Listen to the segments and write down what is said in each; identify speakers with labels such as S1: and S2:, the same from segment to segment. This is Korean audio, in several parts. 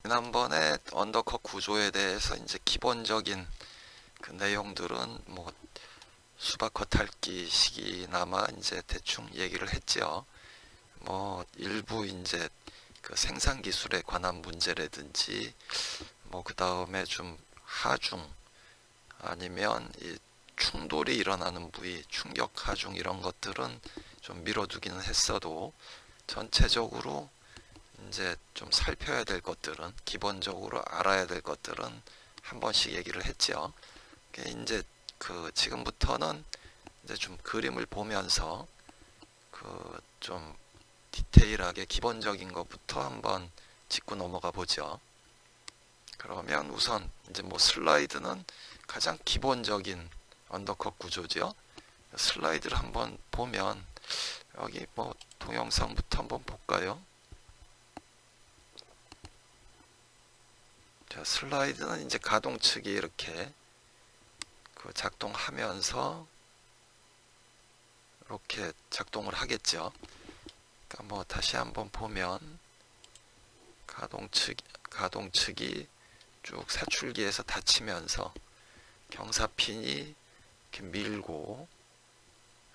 S1: 지난번에 언더컷 구조에 대해서 이제 기본적인 그 내용들은 뭐 수박컷 핥기 식이나마 이제 대충 얘기를 했죠. 뭐 일부 이제 그 생산 기술에 관한 문제라든지 뭐 그 다음에 좀 하중 아니면 이 충돌이 일어나는 부위, 충격 하중 이런 것들은 좀 미뤄두기는 했어도 전체적으로 이제 좀 살펴야 될 것들은 기본적으로 알아야 될 것들은 한 번씩 얘기를 했죠. 이제 그 지금부터는 이제 좀 그림을 보면서 그 좀 디테일하게 기본적인 것부터 한번 짚고 넘어가 보죠. 그러면 우선 이제 뭐 슬라이드는 가장 기본적인 언더컷 구조죠. 슬라이드를 한번 보면 여기 뭐 동영상부터 한번 볼까요? 자, 슬라이드는 이제 가동측이 이렇게 그 작동하면서 이렇게 작동을 하겠죠. 그러니까 뭐 다시 한번 보면 가동측이 쭉 사출기에서 닫히면서 경사핀이 이렇게 밀고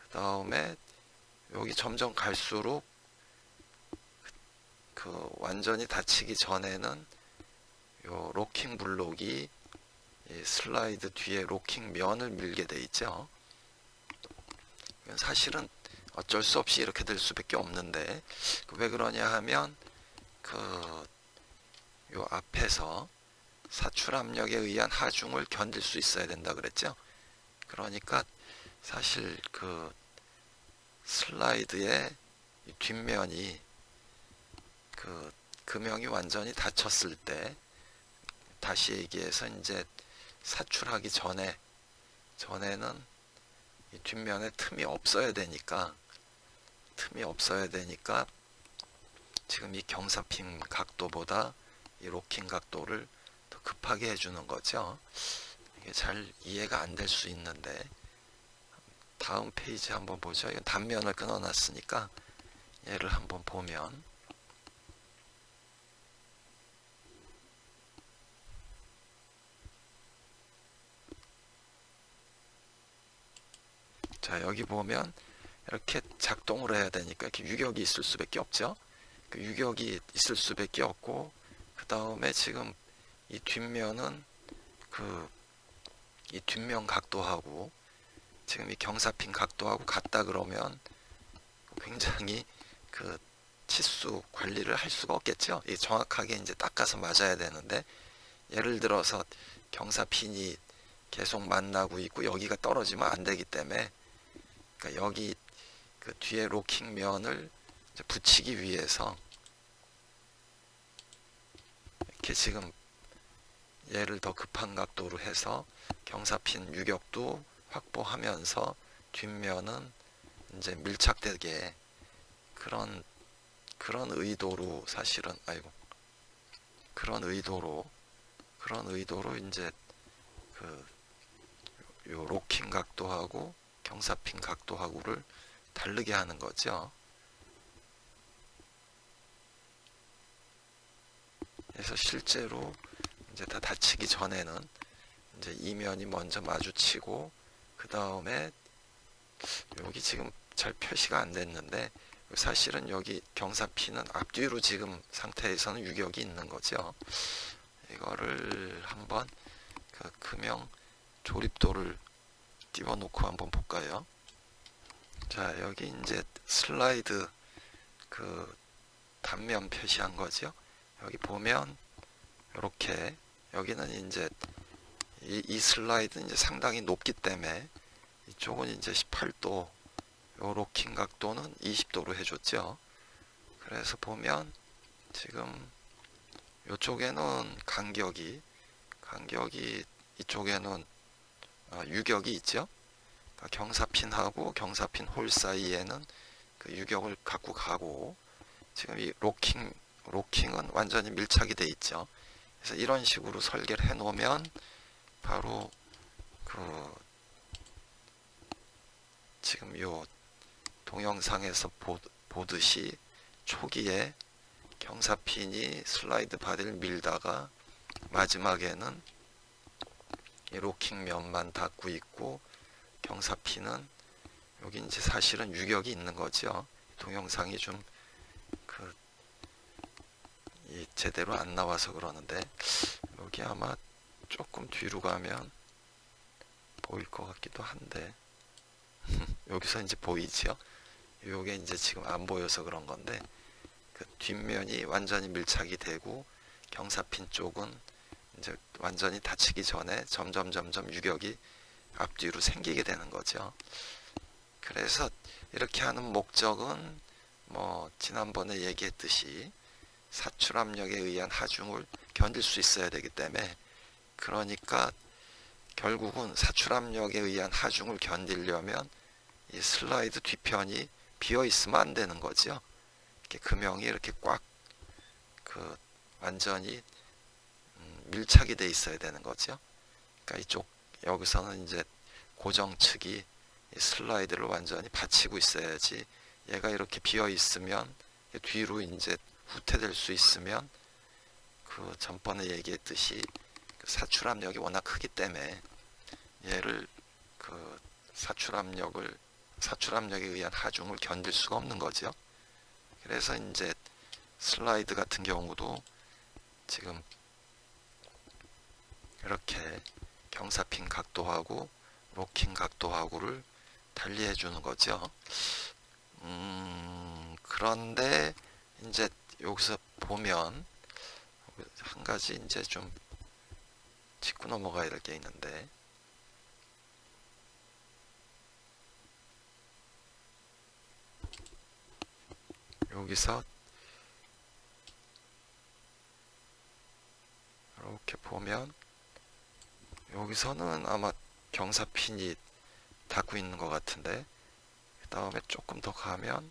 S1: 그 다음에 여기 점점 갈수록 그 완전히 닫히기 전에는 요 로킹 블록이 슬라이드 뒤에 로킹 면을 밀게 돼 있죠. 사실은 어쩔 수 없이 이렇게 될 수밖에 없는데 왜 그러냐 하면 그 요 앞에서 사출 압력에 의한 하중을 견딜 수 있어야 된다 그랬죠. 그러니까 사실 그 슬라이드의 뒷면이 그 금형이 완전히 닫혔을 때 다시 얘기해서 이제 사출하기 전에는 이 뒷면에 틈이 없어야 되니까 지금 이 경사핀 각도보다 이 로킹 각도를 더 급하게 해주는 거죠. 이게 잘 이해가 안 될 수 있는데 다음 페이지 한번 보죠. 이건 단면을 끊어놨으니까 얘를 한번 보면 자, 여기 보면 이렇게 작동을 해야 되니까 이렇게 유격이 있을 수밖에 없죠. 그 유격이 있을 수밖에 없고 그 다음에 지금 이 뒷면은 이 뒷면 각도하고 지금 이 경사핀 각도하고 같다 그러면 굉장히 그 치수 관리를 할 수가 없겠죠. 이 정확하게 이제 닦아서 맞아야 되는데 예를 들어서 경사핀이 계속 만나고 있고 여기가 떨어지면 안 되기 때문에 그러니까 여기 그 뒤에 로킹 면을 붙이기 위해서 이렇게 지금 얘를 더 급한 각도로 해서 경사핀 유격도 확보하면서 뒷면은 이제 밀착되게 그런 의도로 사실은 그런 의도로 이제 그 요 로킹 각도하고 경사핀 각도하고를 다르게 하는 거죠. 그래서 실제로 이제 다 닫히기 전에는 이제 이면이 먼저 마주치고 그 다음에 여기 지금 잘 표시가 안 됐는데 사실은 여기 경사핀은 앞뒤로 지금 상태에서는 유격이 있는 거죠. 이거를 한번 그 금형 조립도를 띄워놓고 한번 볼까요? 자, 여기 이제 슬라이드 그 단면 표시한 거죠. 여기 보면 이렇게 여기는 이제 이 슬라이드는 이제 상당히 높기 때문에 이쪽은 이제 18도, 요 로킹 각도는 20도로 해줬죠. 그래서 보면 지금 이쪽에는 간격이 이쪽에는 유격이 있죠. 그러니까 경사핀하고 경사핀 홀 사이에는 그 유격을 갖고 가고 지금 이 로킹은 완전히 밀착이 돼 있죠. 그래서 이런 식으로 설계를 해 놓으면 바로 그 지금 요 동영상에서 보듯이 초기에 경사핀이 슬라이드 바디를 밀다가 마지막에는 이 로킹 면만 닿고 있고 경사핀은 여기 이제 사실은 유격이 있는 거죠. 동영상이 좀 제대로 안 나와서 그러는데 여기 아마 조금 뒤로 가면 보일 것 같기도 한데 여기서 이제 보이죠. 요게 이제 지금 안 보여서 그런 건데 그 뒷면이 완전히 밀착이 되고 경사핀 쪽은 이제 완전히 닫히기 전에 점점 유격이 앞뒤로 생기게 되는 거죠. 그래서 이렇게 하는 목적은 뭐 지난번에 얘기했듯이 사출 압력에 의한 하중을 견딜 수 있어야 되기 때문에, 그러니까 결국은 사출 압력에 의한 하중을 견디려면 이 슬라이드 뒤편이 비어 있으면 안 되는 거죠. 이렇게 금형이 이렇게 꽉 완전히 밀착이 돼 있어야 되는 거죠. 그러니까 이쪽 여기서는 이제 고정측이 슬라이드를 완전히 받치고 있어야지, 얘가 이렇게 비어 있으면 뒤로 이제 후퇴될 수 있으면 그 전번에 얘기했듯이 사출 압력이 워낙 크기 때문에 얘를 사출 압력에 의한 하중을 견딜 수가 없는 거죠. 그래서 이제 슬라이드 같은 경우도 지금 이렇게 경사핀 각도하고 로킹 각도하고를 달리해 주는 거죠. 그런데 이제 여기서 보면 한 가지 이제 좀 짚고 넘어가야 될 게 있는데, 여기서 이렇게 보면 여기서는 아마 경사핀이 닿고 있는 것 같은데, 그 다음에 조금 더 가면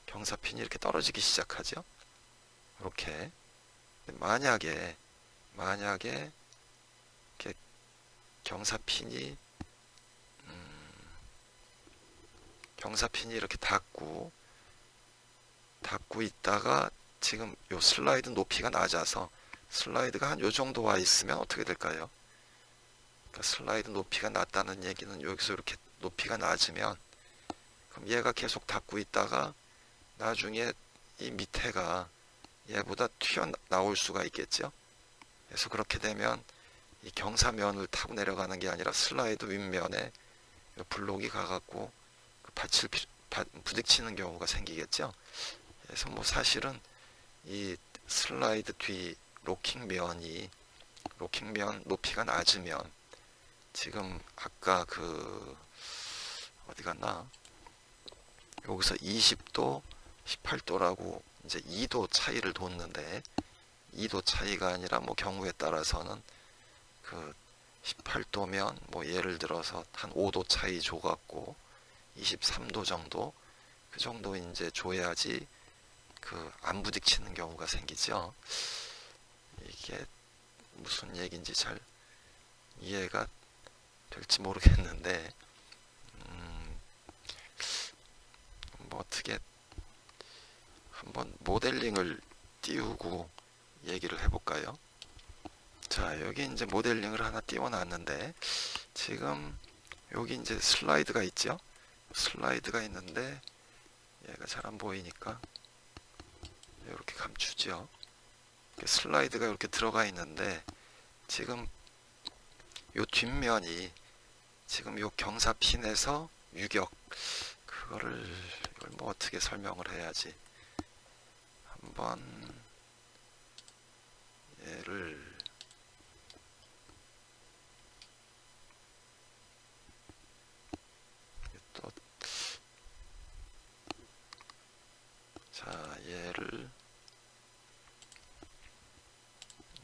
S1: 경사핀이 이렇게 떨어지기 시작하죠. 이렇게 만약에 이렇게 경사핀이 이렇게 닿고 있다가 지금 요 슬라이드 높이가 낮아서 슬라이드가 한 요 정도 와 있으면 어떻게 될까요? 그러니까 슬라이드 높이가 낮다는 얘기는 여기서 이렇게 높이가 낮으면 그럼 얘가 계속 닿고 있다가 나중에 이 밑에가 얘보다 튀어나올 수가 있겠죠. 그래서 그렇게 되면 이 경사면을 타고 내려가는 게 아니라 슬라이드 윗면에 블록이 가갖고 부딪히는 경우가 생기겠죠. 그래서 뭐 사실은 이 슬라이드 뒤 로킹면 높이가 낮으면 지금 아까 어디 갔나, 여기서 20도 18도라고 이제 2도 차이를 뒀는데, 2도 차이가 아니라 뭐 경우에 따라서는 18도면 뭐 예를 들어서 한 5도 차이 줘갖고 23도 정도 그 정도 이제 줘야지 안 부딪히는 경우가 생기죠. 이게 무슨 얘기인지 잘 이해가 될지 모르겠는데 뭐 어떻게 한번 모델링을 띄우고 얘기를 해볼까요? 자, 여기 이제 모델링을 하나 띄워놨는데 지금 여기 이제 슬라이드가 있죠. 슬라이드가 있는데 얘가 잘 안 보이니까 이렇게 감추죠. 슬라이드가 이렇게 들어가 있는데 지금 요 뒷면이 지금 요 경사핀에서 유격, 이걸 뭐 어떻게 설명을 해야지. 한번 얘를 또, 자, 얘를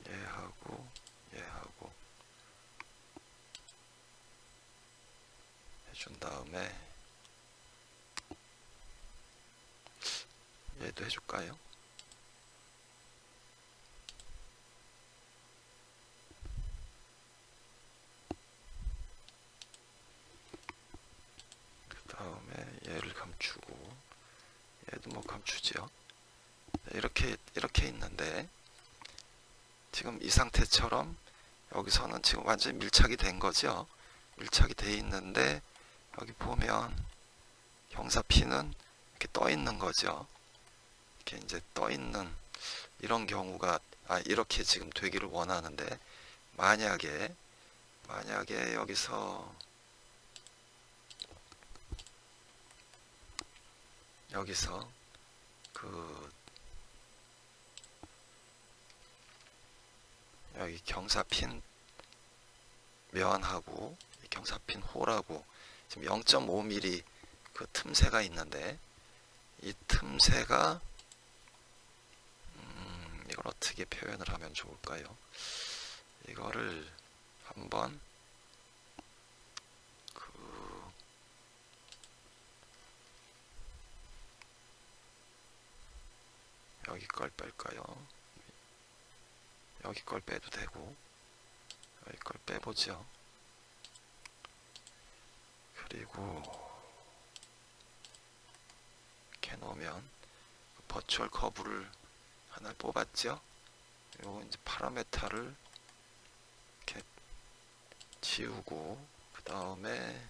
S1: 얘하고 해준 다음에 얘도 해줄까요? 그 다음에 얘를 감추고 얘도 뭐 감추지요. 이렇게 있는데, 지금 이 상태처럼 여기서는 지금 완전히 밀착이 된 거죠. 밀착이 돼 있는데 여기 보면 경사 P는 이렇게 떠 있는 거죠. 이렇게 이제 떠 있는 이런 경우가, 이렇게 지금 되기를 원하는데, 만약에 여기서 여기 경사핀 면하고 경사핀 홀하고 지금 0.5mm 그 틈새가 있는데, 이 틈새가 이걸 어떻게 표현을 하면 좋을까요? 이거를 한번 여기 걸 뺄까요? 여기 걸 빼도 되고, 여기 걸 빼보죠. 그리고 이렇게 놓으면 버추얼 커브를 하나 뽑았죠. 요거 이제 파라메타를 이렇게 지우고, 그 다음에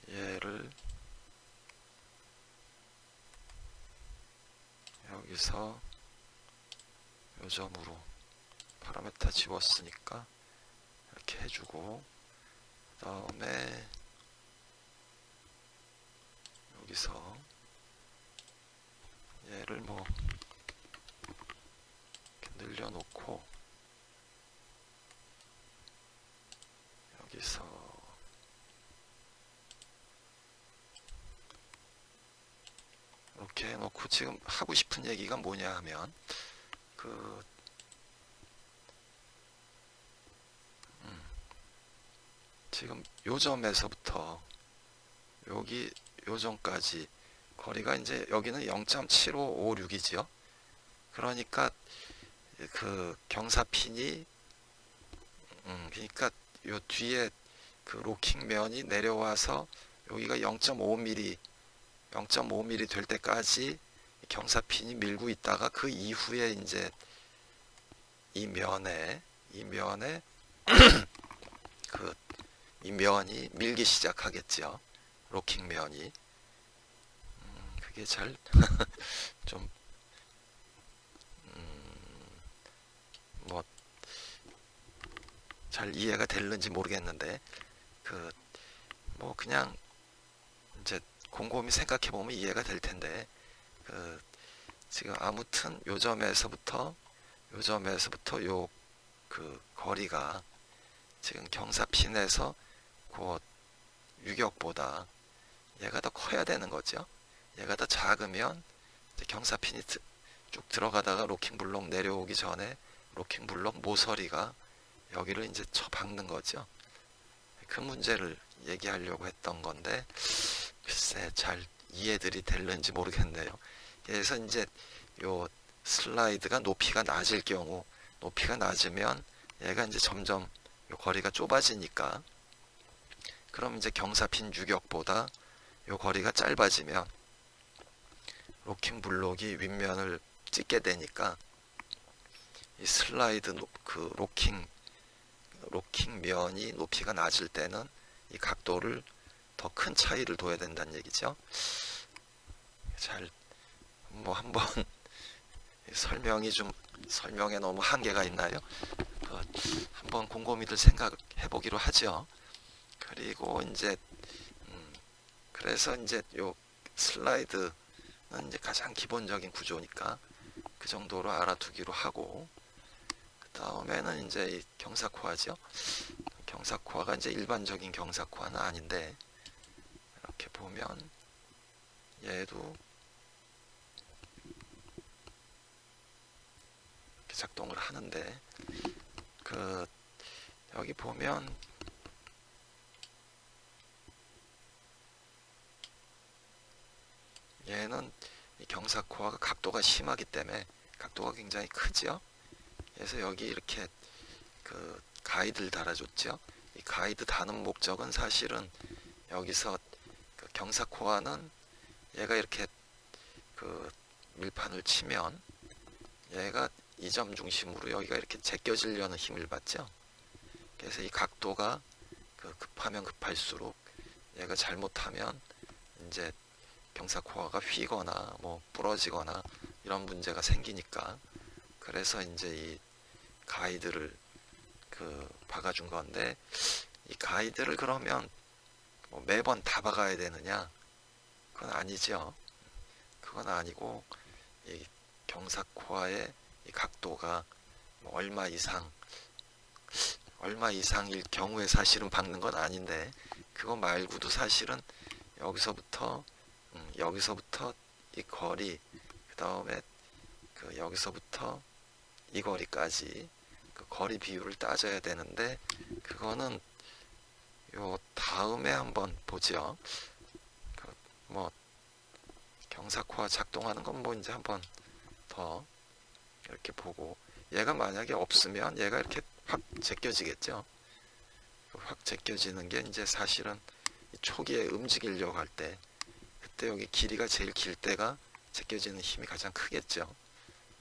S1: 얘를 여기서 요점으로 파라메타 지웠으니까 이렇게 해주고, 그 다음에 여기서 얘를 뭐 이렇게 늘려놓고, 여기서 이렇게 해놓고, 지금 하고 싶은 얘기가 뭐냐 하면, 지금 요점에서부터 여기 요점까지 거리가 이제 여기는 0.7556이죠. 그러니까 그 경사핀이 그러니까 요 뒤에 그 로킹면이 내려와서 여기가 0.5mm 될 때까지 경사핀이 밀고 있다가, 그 이후에 이제 이 면에 이 면이 밀기 시작하겠죠. 로킹면이. 그게 잘 좀 뭐 잘 이해가 될는지 모르겠는데, 뭐 그냥 이제 곰곰이 생각해 보면 이해가 될 텐데, 지금 아무튼 요점에서부터 요 그 거리가 지금 경사핀에서 그 유격보다 얘가 더 커야 되는 거죠. 얘가 더 작으면 이제 경사핀이 쭉 들어가다가 로킹블록 내려오기 전에 로킹블록 모서리가 여기를 이제 쳐박는 거죠. 그 문제를 얘기하려고 했던 건데, 글쎄 잘 이해들이 될는지 모르겠네요. 그래서 이제 요 슬라이드가 높이가 낮을 경우, 높이가 낮으면 얘가 이제 점점 요 거리가 좁아지니까, 그럼 이제 경사핀 유격보다 요 거리가 짧아지면 로킹 블록이 윗면을 찍게 되니까, 이 슬라이드 그 로킹 면이 높이가 낮을 때는 이 각도를 더 큰 차이를 둬야 된다는 얘기죠. 잘 뭐 한번 설명에 너무 한계가 있나요? 한번 곰곰이들 생각해 보기로 하죠. 그리고 이제 그래서 이제 요 슬라이드는 이제 가장 기본적인 구조니까 그 정도로 알아두기로 하고, 그 다음에는 이제 이 경사코어죠. 경사코어가 이제 일반적인 경사코어는 아닌데, 이렇게 보면 얘도 이렇게 작동을 하는데, 여기 보면 얘는 이 경사코어가 각도가 심하기 때문에 각도가 굉장히 크죠. 그래서 여기 이렇게 그 가이드를 달아줬죠. 이 가이드 다는 목적은 사실은 여기서 그 경사코어는 얘가 이렇게 그 밀판을 치면 얘가 이 점 중심으로 여기가 이렇게 제껴지려는 힘을 받죠. 그래서 이 각도가 급하면 급할수록 얘가 잘못하면 이제 경사코어가 휘거나 뭐 부러지거나 이런 문제가 생기니까, 그래서 이제 이 가이드를 박아준 건데, 이 가이드를 그러면 뭐 매번 다 박아야 되느냐? 그건 아니죠. 그건 아니고, 이 경사코어의 이 각도가 뭐 얼마 이상일 경우에 사실은 박는 건 아닌데, 그거 말고도 사실은 여기서부터 이 거리, 그 다음에 여기서부터 이 거리까지 그 거리 비율을 따져야 되는데, 그거는 요 다음에 한번 보죠. 뭐 경사코어 작동하는 건 뭐 이제 한번 더 이렇게 보고, 얘가 만약에 없으면 얘가 이렇게 확 제껴지겠죠. 확 제껴지는 게 이제 사실은 초기에 움직이려고 할 때, 그때 여기 길이가 제일 길 때가 제껴지는 힘이 가장 크겠죠.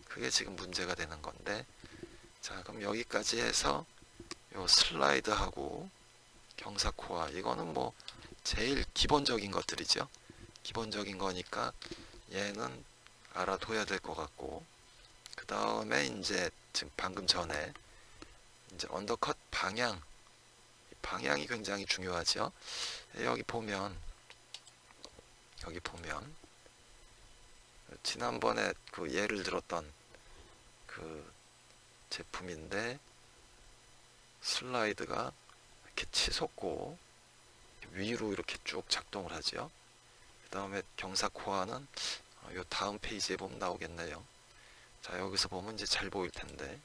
S1: 그게 지금 문제가 되는 건데, 자, 그럼 여기까지 해서 요 슬라이드하고 경사코어, 이거는 뭐 제일 기본적인 것들이죠. 기본적인 거니까 얘는 알아둬야 될 것 같고, 그 다음에 이제 지금 방금 전에 이제 언더컷 방향이 굉장히 중요하죠. 여기 보면 지난번에 그 예를 들었던 그 제품인데, 슬라이드가 이렇게 치솟고 위로 이렇게 쭉 작동을 하죠. 그 다음에 경사코어는 요 다음 페이지에 보면 나오겠네요. 자, 여기서 보면 이제 잘 보일 텐데,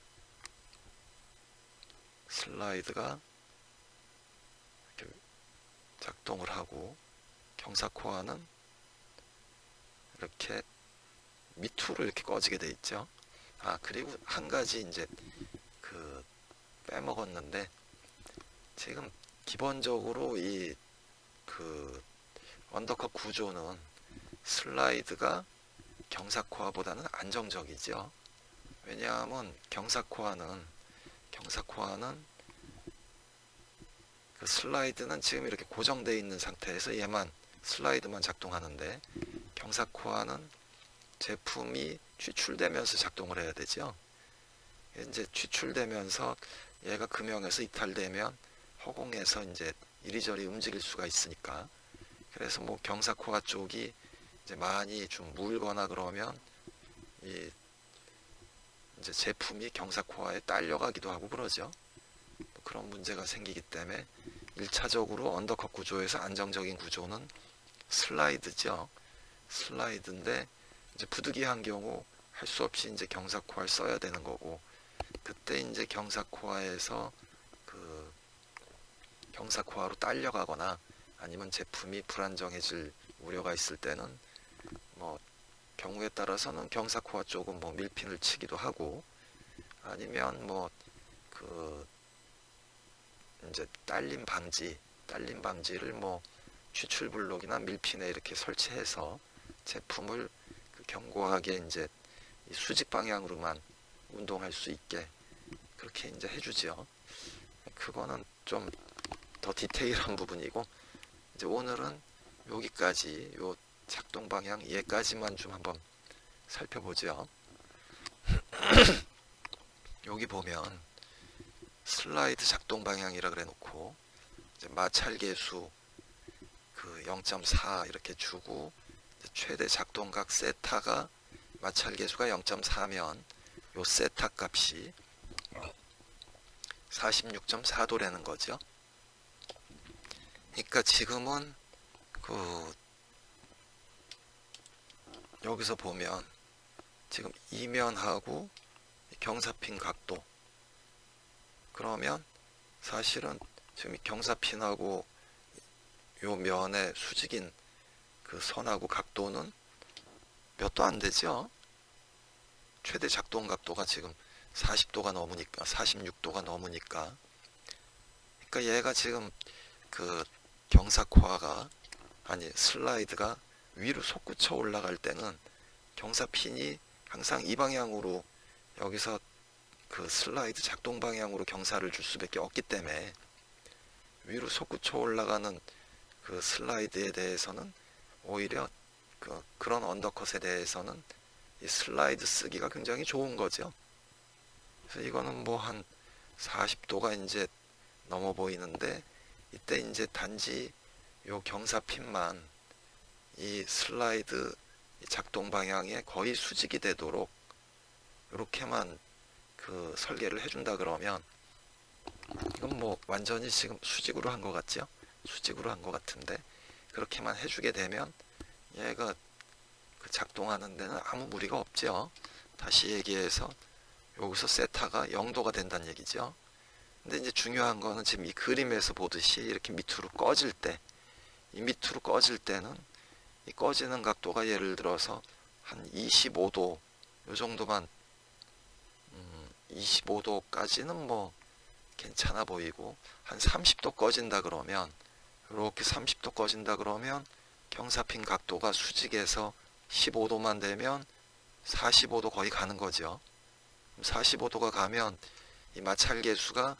S1: 슬라이드가 이렇게 작동을 하고 경사코어는 이렇게 밑으로 이렇게 꺼지게 돼 있죠. 아, 그리고 한 가지 이제 빼먹었는데, 지금 기본적으로 이 언더컷 구조는 슬라이드가 경사코어보다는 안정적이죠. 왜냐하면 경사코어는 그 슬라이드는 지금 이렇게 고정되어 있는 상태에서 슬라이드만 작동하는데, 경사코어는 제품이 추출되면서 작동을 해야 되죠. 이제 추출되면서 얘가 금형에서 이탈되면 허공에서 이제 이리저리 움직일 수가 있으니까, 그래서 뭐 경사코어 쪽이 이제 많이 좀 물거나 그러면 이제 제품이 경사코어에 딸려가기도 하고 그러죠. 그런 문제가 생기기 때문에 1차적으로 언더컷 구조에서 안정적인 구조는 슬라이드죠. 슬라이드인데 이제 부득이한 경우 할 수 없이 이제 경사코어를 써야 되는 거고, 그때 이제 경사코어에서 경사코어로 딸려가거나 아니면 제품이 불안정해질 우려가 있을 때는 뭐 경우에 따라서는 경사코어 쪽은 뭐 밀핀을 치기도 하고, 아니면 뭐 이제 딸림 방지를 뭐 추출 블록이나 밀핀에 이렇게 설치해서 제품을 견고하게 이제 이 수직 방향으로만 운동할 수 있게 그렇게 이제 해주죠. 그거는 좀 더 디테일한 부분이고, 이제 오늘은 여기까지, 요 작동 방향 얘까지만 좀 한번 살펴보죠. 여기 보면 슬라이드 작동 방향이라 그래 놓고 이제 마찰계수 0.4 이렇게 주고, 최대 작동각 세타가 마찰계수가 0.4면 요 세타 값이 46.4도라는 거죠. 그러니까 지금은 여기서 보면 지금 이면하고 경사핀 각도, 그러면 사실은 지금 경사핀하고 요 면의 수직인 선하고 각도는 몇 도 안 되죠. 최대 작동 각도가 지금 40도가 넘으니까, 46도가 넘으니까, 그러니까 얘가 지금 경사코어가 슬라이드가 위로 솟구쳐 올라갈 때는 경사핀이 항상 이 방향으로 여기서 그 슬라이드 작동 방향으로 경사를 줄 수밖에 없기 때문에 위로 솟구쳐 올라가는 그 슬라이드에 대해서는 오히려 그런 언더컷에 대해서는 이 슬라이드 쓰기가 굉장히 좋은 거죠. 그래서 이거는 뭐 한 40도가 이제 넘어 보이는데, 이때 이제 단지 요 경사핀만 이 슬라이드 작동 방향에 거의 수직이 되도록 이렇게만 그 설계를 해준다 그러면, 이건 뭐 완전히 지금 수직으로 한 것 같죠? 수직으로 한 것 같은데, 그렇게만 해주게 되면 얘가 그 작동하는 데는 아무 무리가 없죠. 다시 얘기해서 여기서 세타가 0도가 된다는 얘기죠. 근데 이제 중요한 거는 지금 이 그림에서 보듯이 이렇게 밑으로 꺼질 때, 이 밑으로 꺼질 때는 이 꺼지는 각도가 예를 들어서 한 25도 요 정도만, 25도까지는 뭐 괜찮아 보이고, 한 30도 꺼진다 그러면, 이렇게 30도 꺼진다 그러면 경사핀 각도가 수직에서 15도만 되면 45도 거의 가는 거죠. 45도가 가면 이 마찰계수가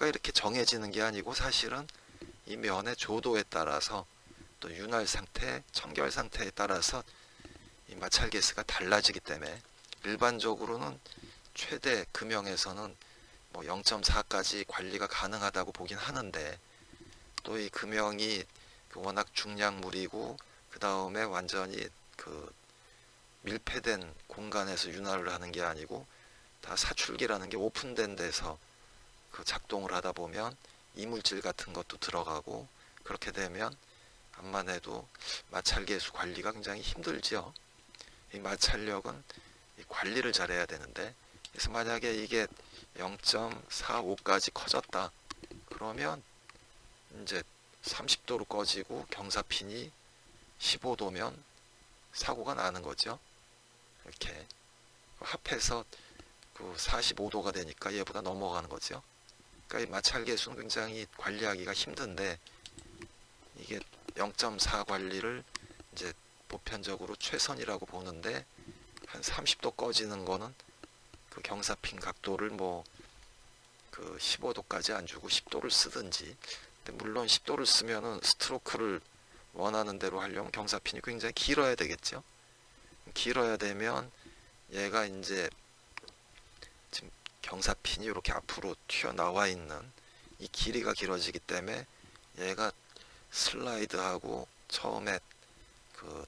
S1: 이렇게 정해지는 게 아니고, 사실은 이 면의 조도에 따라서 또 윤활 상태, 청결 상태에 따라서 이 마찰계수가 달라지기 때문에, 일반적으로는 최대 금형에서는 뭐 0.4까지 관리가 가능하다고 보긴 하는데, 또 이 금형이 워낙 중량물이고 그 다음에 완전히 그 밀폐된 공간에서 윤활을 하는 게 아니고 다 사출기라는 게 오픈된 데서 그 작동을 하다 보면 이물질 같은 것도 들어가고, 그렇게 되면 암만 해도 마찰계수 관리가 굉장히 힘들죠. 이 마찰력은 이 관리를 잘해야 되는데, 그래서 만약에 이게 0.45까지 커졌다 그러면 이제 30도로 꺼지고 경사핀이 15도면 사고가 나는 거죠. 이렇게 합해서 그 45도가 되니까 얘보다 넘어가는 거죠. 그러니까 이 마찰계수는 굉장히 관리하기가 힘든데, 이게 0.4 관리를 이제 보편적으로 최선이라고 보는데, 한 30도 꺼지는 거는 그 경사핀 각도를 뭐 그 15도까지 안 주고 10도를 쓰든지, 근데 물론 10도를 쓰면은 스트로크를 원하는 대로 하려면 경사핀이 굉장히 길어야 되겠죠. 길어야 되면 얘가 이제 지금 경사핀이 이렇게 앞으로 튀어나와 있는 이 길이가 길어지기 때문에 얘가 슬라이드하고 처음에 그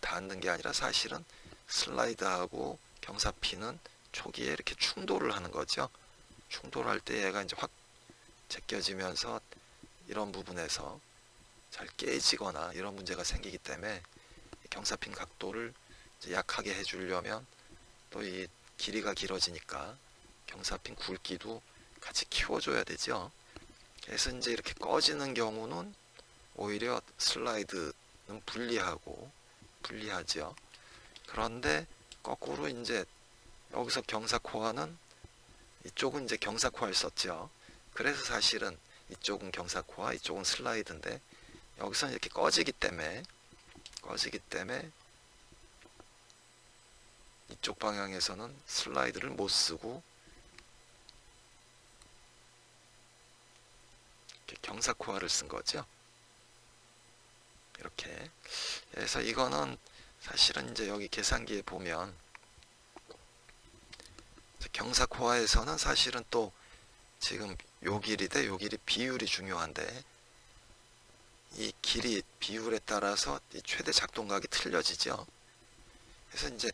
S1: 닿는 게 아니라, 사실은 슬라이드하고 경사핀은 초기에 이렇게 충돌을 하는 거죠. 충돌할 때 얘가 이제 확 제껴지면서 이런 부분에서 잘 깨지거나 이런 문제가 생기기 때문에 경사핀 각도를 이제 약하게 해주려면 또 이 길이가 길어지니까 경사핀 굵기도 같이 키워줘야 되죠. 그래서 이제 이렇게 꺼지는 경우는 오히려 슬라이드는 불리하죠. 그런데 거꾸로 이제 여기서 경사코어는, 이쪽은 이제 경사코어를 썼죠. 그래서 사실은 이쪽은 경사코어, 이쪽은 슬라이드인데, 여기서는 이렇게 꺼지기 때문에 이쪽 방향에서는 슬라이드를 못 쓰고 이렇게 경사코어를 쓴 거죠. 이렇게. 그래서 이거는 사실은 이제 여기 계산기에 보면 경사코어에서는 사실은 또 지금 요 길이 대 요 길이 비율이 중요한데, 이 길이 비율에 따라서 이 최대 작동각이 틀려지죠. 그래서 이제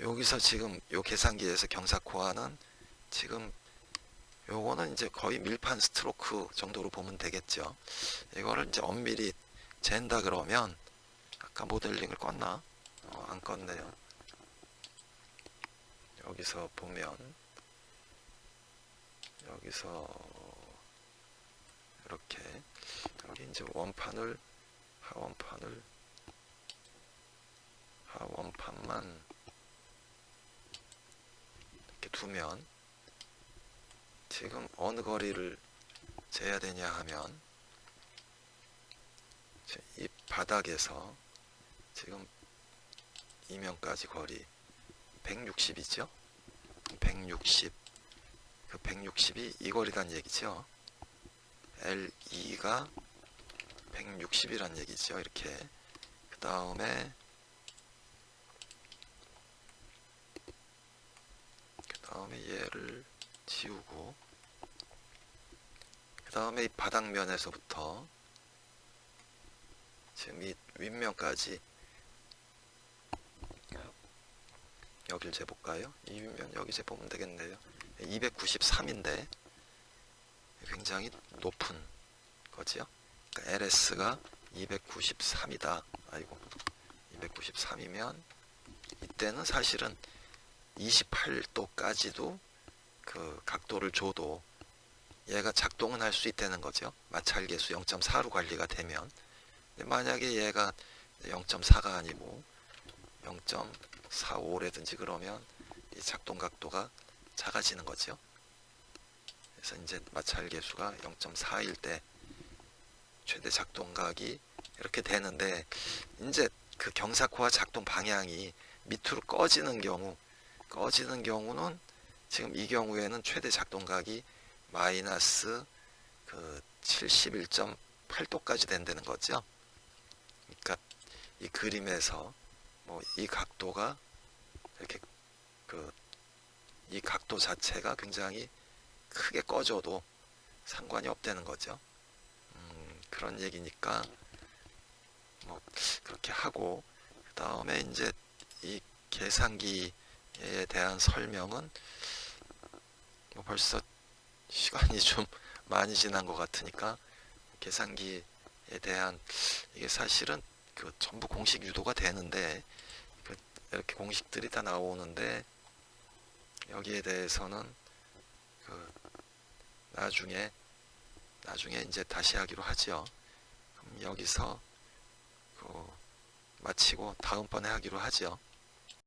S1: 여기서 지금 요 계산기에서 경사코어는 지금 요거는 이제 거의 밀판 스트로크 정도로 보면 되겠죠. 이거를 이제 엄밀히 잰다 그러면, 아까 모델링을 껐나? 안 껐네요. 여기서 보면, 여기서 이렇게 여기 이제 하원판만 이렇게 두면, 지금 어느 거리를 재야 되냐 하면 이 바닥에서 지금 이면까지 거리 160이죠. 160, 그 160이 이 거리란 얘기죠. L2가 160이란 얘기죠. 이렇게. 그 다음에 얘를 지우고, 그 다음에 이 바닥면에서부터 지금 이 윗면까지 여길 재볼까요? 이 윗면 여기 재보면 되겠네요. 293인데 굉장히 높은 거지요. 그러니까 LS가 293이다. 아이고, 293이면 이때는 사실은 28도까지도 그 각도를 줘도 얘가 작동은 할 수 있다는 거죠. 마찰계수 0.4로 관리가 되면. 근데 만약에 얘가 0.4가 아니고 0.45라든지 그러면 이 작동 각도가 작아지는 거죠. 그래서 이제 마찰계수가 0.4일 때 최대 작동각이 이렇게 되는데, 이제 그 경사코어 작동 방향이 밑으로 꺼지는 경우는 지금 이 경우에는 최대 작동각이 마이너스 그 71.8도까지 된다는 거죠. 그러니까 이 그림에서 뭐 이 각도가 이렇게 이 각도 자체가 굉장히 크게 꺼져도 상관이 없다는 거죠. 그런 얘기니까 뭐 그렇게 하고, 그 다음에 이제 이 계산기에 대한 설명은 뭐 벌써 시간이 좀 많이 지난 것 같으니까, 계산기에 대한 이게 사실은 그 전부 공식 유도가 되는데 이렇게 공식들이 다 나오는데, 여기에 대해서는 그 나중에 이제 다시 하기로 하죠. 그럼 여기서 마치고 다음번에 하기로 하죠.